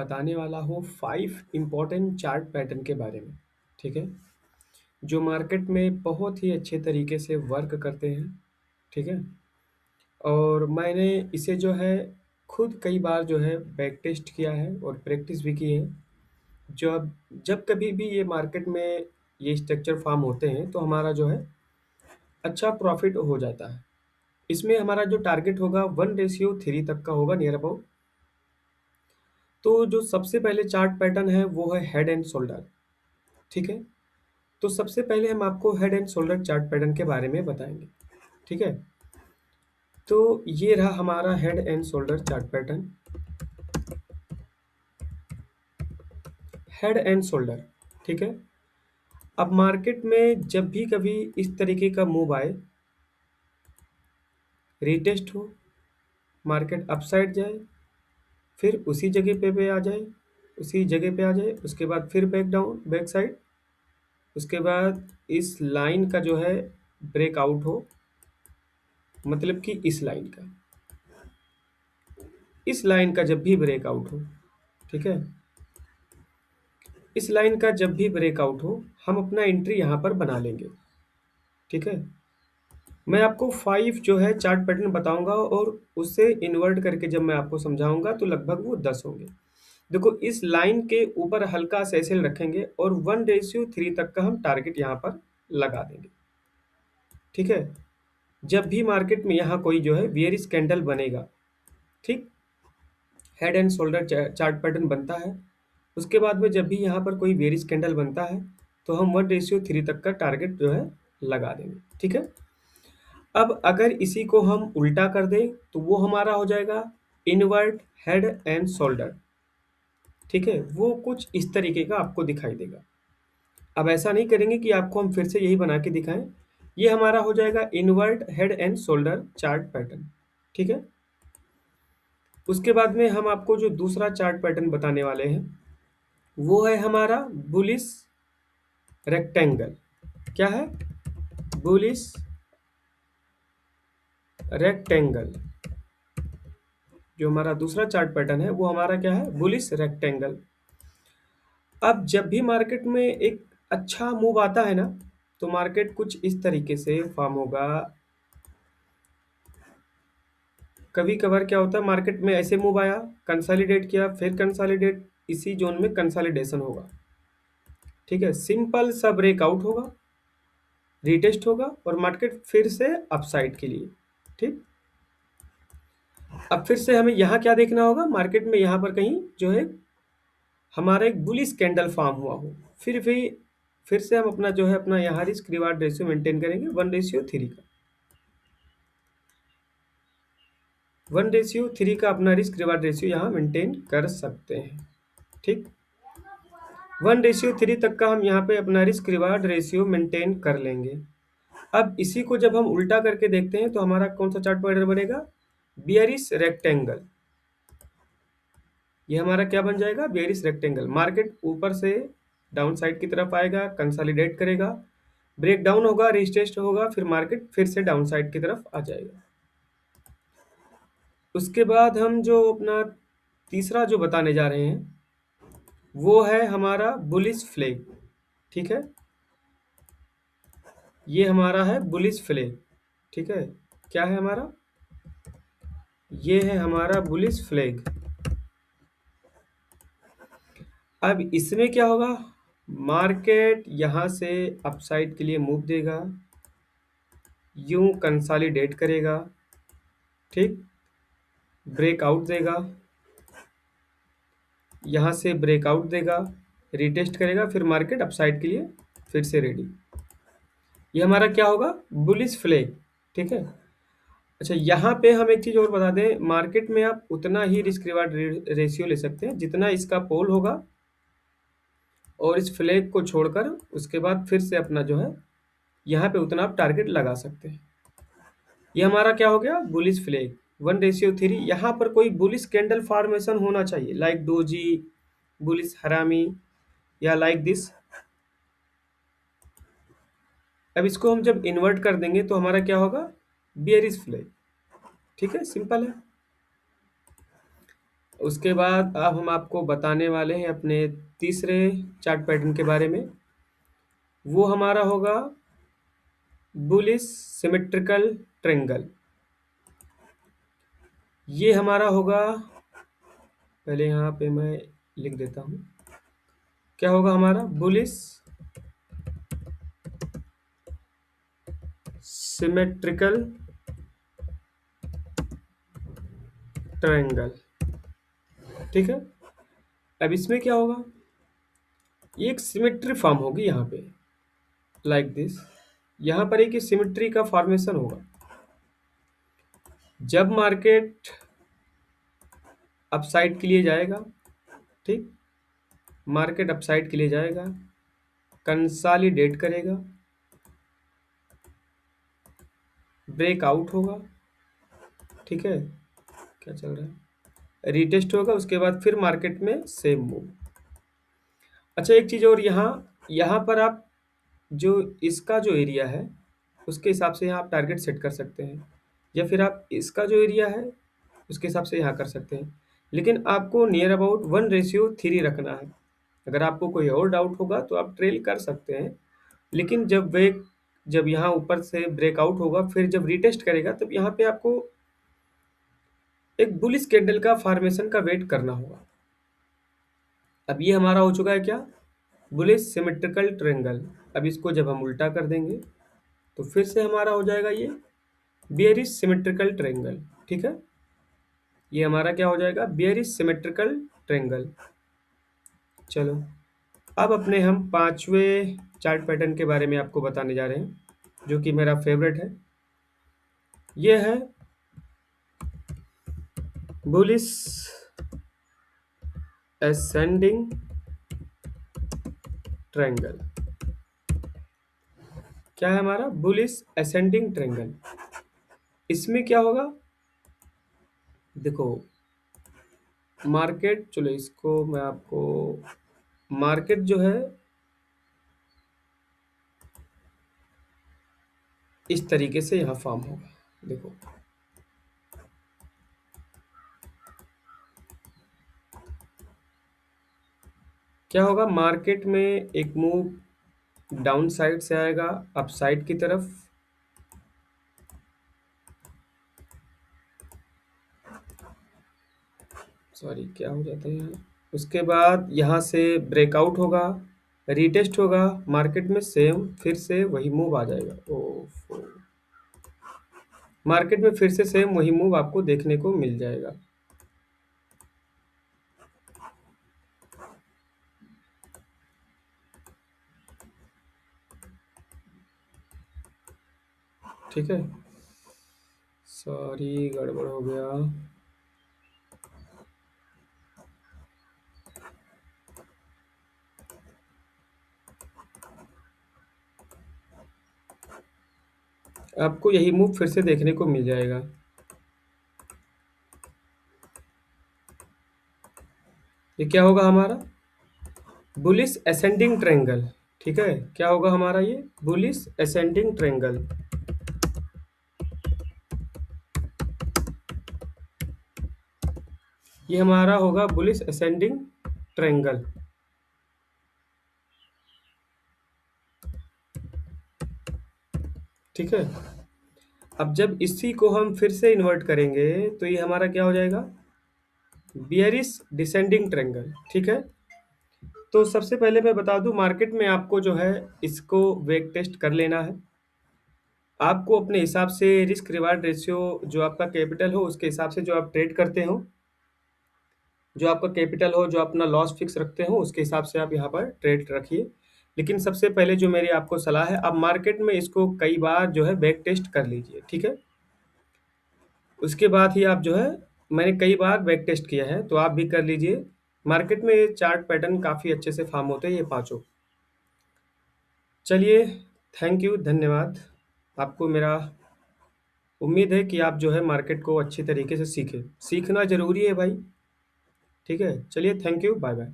बताने वाला हूँ 5 इम्पोर्टेंट चार्ट पैटर्न के बारे में, ठीक है? जो मार्केट में बहुत ही अच्छे तरीके से वर्क करते हैं, ठीक है? और मैंने इसे जो है खुद कई बार जो है बैक टेस्ट किया है और प्रैक्टिस भी की है। जब जब कभी भी ये मार्केट में ये स्ट्रक्चर फॉर्म होते हैं, तो हमारा जो है अच्छा प्रॉफ़िट हो जाता है। इसमें हमारा जो टारगेट होगा 1:3 तक का होगा नियर अबाउट। तो जो सबसे पहले चार्ट पैटर्न है वो है हेड एंड शोल्डर, ठीक है? तो सबसे पहले हम आपको head and shoulder chart pattern के बारे में बताएंगे, ठीक है? तो ये रहा हमारा head and shoulder chart pattern. Head and shoulder, ठीक है? अब मार्केट में जब भी कभी इस तरीके का मूव आए, रीटेस्ट हो, मार्केट अपसाइड जाए, फिर उसी जगह पे आ जाए, उसी जगह पे आ जाए, उसके बाद फिर बैक डाउन, बैक साइड, उसके बाद इस लाइन का जो है ब्रेकआउट हो, मतलब कि इस लाइन का जब भी ब्रेकआउट हो, ठीक है? इस लाइन का जब भी ब्रेकआउट हो, हम अपना एंट्री यहाँ पर बना लेंगे, ठीक है? मैं आपको 5 जो है चार्ट पैटर्न बताऊंगा और उससे इन्वर्ट करके जब मैं आपको समझाऊंगा तो लगभग वो 10 होंगे। देखो, इस लाइन के ऊपर हल्का सा ऐसे रखेंगे और 1:3 तक का हम टारगेट यहाँ पर लगा देंगे, ठीक है? जब भी मार्केट में यहाँ कोई जो है बियरिश कैंडल बनेगा, ठीक, head and shoulder chart pattern बनता है। उसके बाद में जब भी यहाँ पर कोई बेरिश कैंडल बनता है, तो हम 1:3 तक का टारगेट जो है लगा देंगे, ठीक है? अब अगर इसी को हम उल्टा कर दें, तो वो हमारा हो जाएगा इनवर्ट हेड एंड शोल्डर, ठीक है? वो कुछ इस तरीके का आपको दिखाई देगा। अब ऐसा नहीं करेंगे कि आपको हम फिर से यही बना के दिखाएं। ये हमारा हो जाएगा invert head and shoulder chart pattern, ठीक है? उसके बाद में हम आपको जो दूसरा चार्ट पैटर्न बताने वाले हैं, वो है हमारा बुलिश रेक्टेंगल। क्या है? Bullish rectangle. जो हमारा दूसरा चार्ट पैटर्न है वो हमारा क्या है? Bullish rectangle. अब जब भी मार्केट में एक अच्छा मूव आता है ना, तो मार्केट कुछ इस तरीके से फॉर्म होगा। कभी कभार क्या होता है, मार्केट में ऐसे मूव आया, कंसोलिडेट किया, फिर कंसोलिडेट, इसी जोन में कंसोलिडेशन होगा, ठीक है? सिंपल सा ब्रेकआउट होगा, रीटेस्ट होगा और मार्केट फिर से अपसाइड के लिए, ठीक। अब फिर से हमें यहाँ क्या देखना होगा, मार्केट में यहाँ पर कहीं जो है हमारा एक बुलिश कैंडल फॉर्म हुआ हो, फिर से हम अपना जो है अपना यहाँ रिस्क रिवार्ड रेशियो मेंटेन करेंगे 1:3 का। 1:3 का अपना रिस्क रिवार्ड रेशियो यहाँ मेंटेन कर सकते हैं, ठीक। 1:3 तक का हम यहाँ पे अपना रिस्क रिवार्ड रेशियो मेंटेन कर लेंगे। अब इसी को जब हम उल्टा करके देखते हैं, तो हमारा कौन सा चार्ट पैटर्न बनेगा? Bearish rectangle. ये हमारा क्या बन जाएगा? Bearish rectangle. मार्केट ऊपर से डाउन साइड की तरफ आएगा, कंसोलिडेट करेगा, ब्रेक डाउन होगा, रिटेस्ट होगा, फिर मार्केट फिर से डाउन साइड की तरफ आ जाएगा। उसके बाद हम जो अपना तीसरा जो बताने जा रहे हैं, वो है हमारा बुलिश फ्लैग, ठीक है? ये हमारा है बुलिश फ्लैग, ठीक है? क्या है हमारा? ये है हमारा बुलिश फ्लैग। अब इसमें क्या होगा, मार्केट यहाँ से अपसाइड के लिए मूव देगा, यूं कंसोलिडेट करेगा, ठीक, ब्रेकआउट देगा, यहाँ से ब्रेकआउट देगा, रिटेस्ट करेगा, फिर मार्केट अपसाइड के लिए फिर से रेडी। ये हमारा क्या होगा? बुलिश फ्लैग, ठीक है? अच्छा, यहाँ पे हम एक चीज़ और बता दें, मार्केट में आप उतना ही रिस्क रिवार्ड रेशियो ले सकते हैं जितना इसका पोल होगा, और इस फ्लैग को छोड़कर उसके बाद फिर से अपना जो है यहाँ पे उतना आप टारगेट लगा सकते हैं। ये हमारा क्या हो गया? Bullish flag 1:3। यहाँ पर कोई बुलिश कैंडल फॉर्मेशन होना चाहिए, लाइक डोजी, बुलिश हरामी, या लाइक दिस। अब इसको हम जब इन्वर्ट कर देंगे तो हमारा क्या होगा? बियरिश फ्लैग, ठीक है? सिंपल है। उसके बाद अब हम आपको बताने वाले हैं अपने तीसरे चार्ट पैटर्न के बारे में। वो हमारा होगा बुलिश सिमेट्रिकल ट्रायंगल। ये हमारा होगा, पहले यहाँ पे मैं लिख देता हूँ, क्या होगा हमारा बुलिश सिमेट्रिकल ट्रायंगल। ठीक है, अब इसमें क्या होगा, ये एक सिमेट्री फॉर्म होगी यहाँ पे, लाइक दिस। यहाँ पर एक सिमेट्री का फॉर्मेशन होगा। जब मार्केट अपसाइड के लिए जाएगा, ठीक, मार्केट अपसाइड के लिए जाएगा, कंसोलिडेट करेगा, ब्रेकआउट होगा, ठीक है, क्या चल रहा है, रीटेस्ट होगा, उसके बाद फिर मार्केट में सेम मूव। अच्छा, एक चीज़ और, यहाँ यहाँ पर आप जो इसका जो एरिया है उसके हिसाब से यहाँ आप टारगेट सेट कर सकते हैं, या फिर आप इसका जो एरिया है उसके हिसाब से यहाँ कर सकते हैं। लेकिन आपको नियर अबाउट 1:3 रखना है। अगर आपको कोई और डाउट होगा तो आप ट्रेल कर सकते हैं, लेकिन जब यहाँ ऊपर से ब्रेकआउट होगा, फिर जब रिटेस्ट करेगा, तब यहाँ पे आपको एक बुलिश कैंडल का फॉर्मेशन का वेट करना होगा। अब ये हमारा हो चुका है क्या, बुलिश सिमेट्रिकल ट्रायंगल। अब इसको जब हम उल्टा कर देंगे तो फिर से हमारा हो जाएगा ये बेयरिश सिमेट्रिकल ट्रायंगल। ठीक है, ये हमारा क्या हो जाएगा, बेयरिश सिमेट्रिकल ट्रायंगल। चलो, अब अपने हम पांचवें चार्ट पैटर्न के बारे में आपको बताने जा रहे हैं, जो कि मेरा फेवरेट है। ये है बुलिश एसेंडिंग ट्रायंगल। क्या है हमारा, बुलिश एसेंडिंग ट्रायंगल। इसमें क्या होगा, देखो मार्केट, चलो इसको मैं आपको, मार्केट जो है इस तरीके से यहाँ फॉर्म होगा। देखो, क्या होगा, मार्केट में एक मूव डाउन साइड से आएगा अप साइड की तरफ, सॉरी क्या हो जाता है यहाँ, उसके बाद यहाँ से ब्रेकआउट होगा, रीटेस्ट होगा, मार्केट में सेम फिर से वही मूव आ जाएगा। ओह, मार्केट में फिर से सेम वही मूव आपको देखने को मिल जाएगा। ठीक है, सॉरी गड़बड़ हो गया। आपको यही मूव फिर से देखने को मिल जाएगा। ये क्या होगा हमारा, बुलिश असेंडिंग ट्रायंगल। ठीक है, क्या होगा हमारा ये बुलिश असेंडिंग ट्रायंगल। ये हमारा होगा बुलिश असेंडिंग ट्रायंगल। ठीक है, अब जब इसी को हम फिर से इन्वर्ट करेंगे तो ये हमारा क्या हो जाएगा, बियरिश डिसेंडिंग ट्रायंगल। ठीक है, तो सबसे पहले मैं बता दूं, मार्केट में आपको जो है इसको वेग टेस्ट कर लेना है। आपको अपने हिसाब से रिस्क रिवार्ड रेशियो, जो आपका कैपिटल हो उसके हिसाब से जो आप ट्रेड करते हो, जो आपका कैपिटल हो, जो अपना लॉस फिक्स रखते हो, उसके हिसाब से आप यहाँ पर ट्रेड रखिए। लेकिन सबसे पहले जो मेरी आपको सलाह है, आप मार्केट में इसको कई बार जो है बैक टेस्ट कर लीजिए। ठीक है, उसके बाद ही आप जो है, मैंने कई बार बैक टेस्ट किया है तो आप भी कर लीजिए। मार्केट में ये चार्ट पैटर्न काफ़ी अच्छे से फॉर्म होते हैं, ये पांचों। चलिए, थैंक यू, धन्यवाद। आपको मेरा उम्मीद है कि आप जो है मार्केट को अच्छी तरीके से सीखें। सीखना ज़रूरी है भाई। ठीक है, चलिए, थैंक यू, बाय बाय।